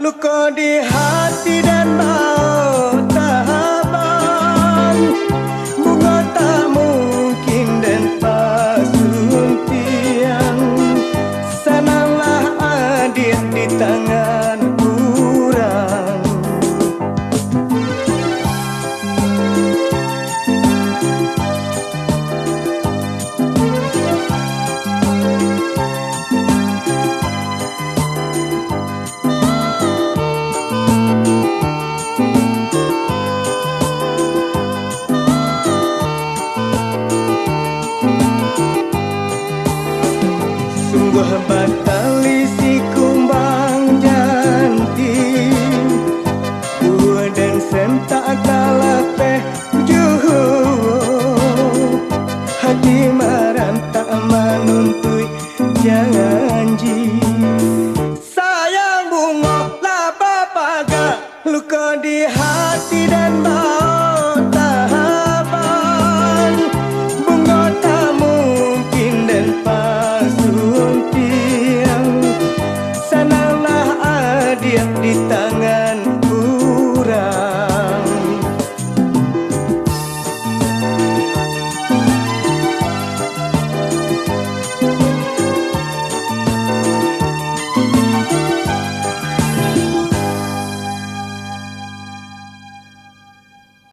luka di hati dan mau tahan, bunga tak mungkin dan pasuntian, sanalah adil di tangan kurang. Sungguh batali si kumbang jantin, buah dan sentak kalah peh juhu, hati maram tak menuntut janji.